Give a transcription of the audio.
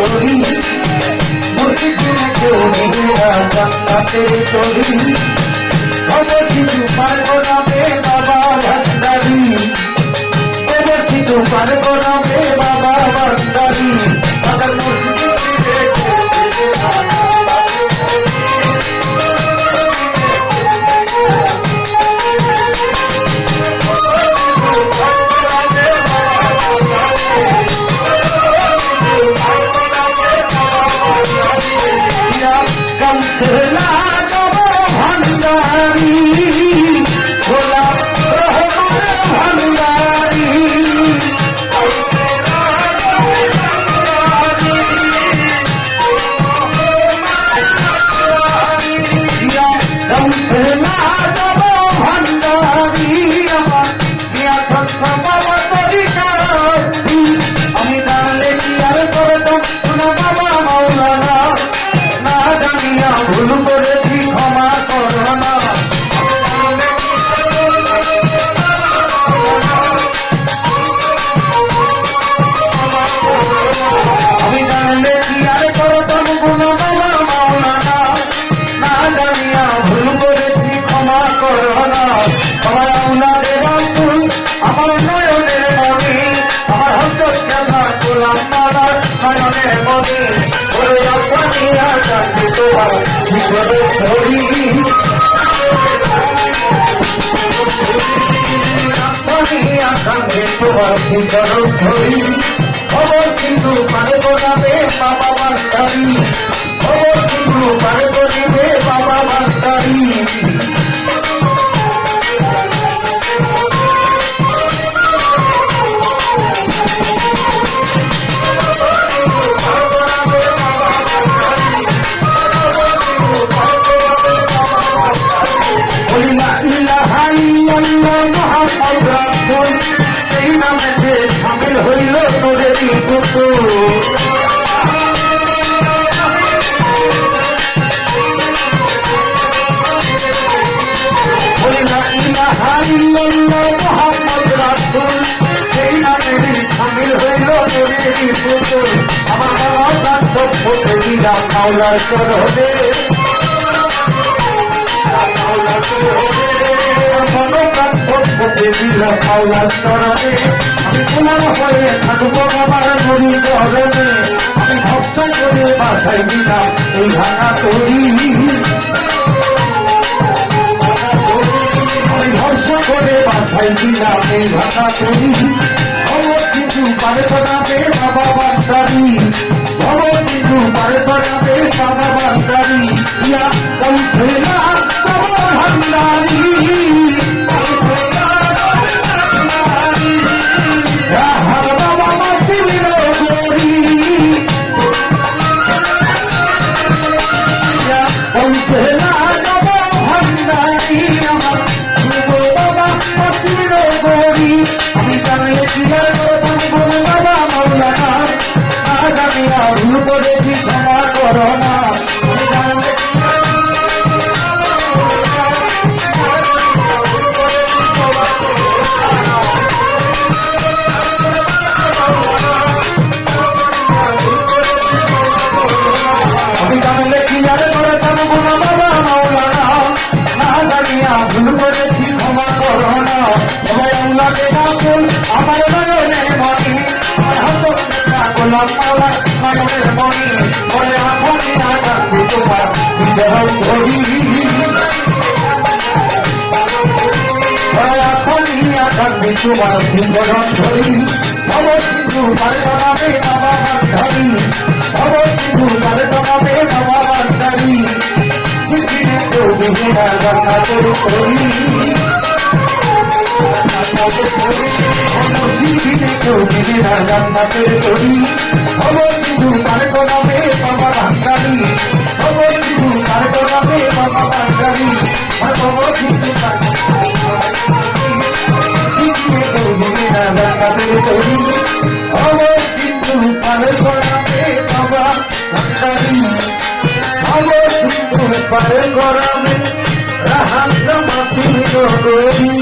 তরি মুর্শিদিনে কেউ নিবে না জান্নাতের তরি সব কিছু পারবো না বে বাবা ভান্ডারি সব কিছু পারবো না বে বাবা ভান্ডারি তাদের মুর্শিদিনে ভুল করেছি ক্ষমা করো না আমি জানলে কি আর করতাম গুণ বাবা মাওলানা না জানিয়া ভুল করেছি ক্ষমা করো না আমার আওলাদের রাসূল আমার নয়নের মণি আমার হযরত খেলা গোলাম মাওলার নয়নের মণি ওরে আসানিয়া জানতে তোমার ভিতরে ধরি আসানিয়া জানতে তোমার ভিতরে ধরি খবর কিন্তু পারে গোলাবে বাবা ভান্ডারি খবর কিন্তু পারে গরিবে বাবা ভান্ডারি এই নামেতে সামিল হইল তোদেরই পুতুল মোহাম্মদ রাসূল এই নামেরই সামিল হইল তোদেরই পুতুল আমার মনোকান সভ্যতে দিলাম মাওলার চরণে মনোকান সভ্যতে দিলাম মাওলার চরণে আমি তোমার হয়ে থাকবো বাবার নদী চরণে আমি ভক্ত করে বাসায় দিলাম এই ভাঙা তরি আমি ভক্ত করে বাসায় দিলাম এই ভাঙা তরি খবর কিন্তু পারে বানাবে বাবা ভান্ডারি খবর কিন্তু পারে বানাবে বাবা ভান্ডারি ইয়া কৌশলা বাবা ভান্ডারি আমি জানলে কি আর করতাম গুণ বাবা মাওলানা না জানিয়া ভুল করেছি ক্ষমা করো না আমি জানলে কি আর করতাম গুণ বাবা মাওলানা না জানিয়া ভুল করেছি ক্ষমা করো না সবাই আল্লাহকে রাসূল আমার নয়নের মণি আমার হযরত গোলাম মাওলার নয়নের মণি বলে আপনি না জানতে তোমার ভিতর ধরি আপনি না জানতে তোমার ভিতর ধরি খবর কিন্তু পারে বানাবে বাবা ভান্ডারি খবর কিন্তু পারে বানাবে বাবা ভান্ডারি পৃথিবীতে কেউ দিবে না জান্নাতের তরি মুর্শিদিনে কেউ দিবে না জান্নাতের তরি খবর কিন্তু পারে বানাবে বাবা ভান্ডারি খবর কিন্তু পারে বানাবে বাবা ভান্ডারি খবর কিন্তু কেউ দিবে না জান্নাতের তরি খবর কিন্তু পারে বানাবে বাবা ভান্ডারি খবর কিন্তু পারে গরামে রাহাত মাতির গরি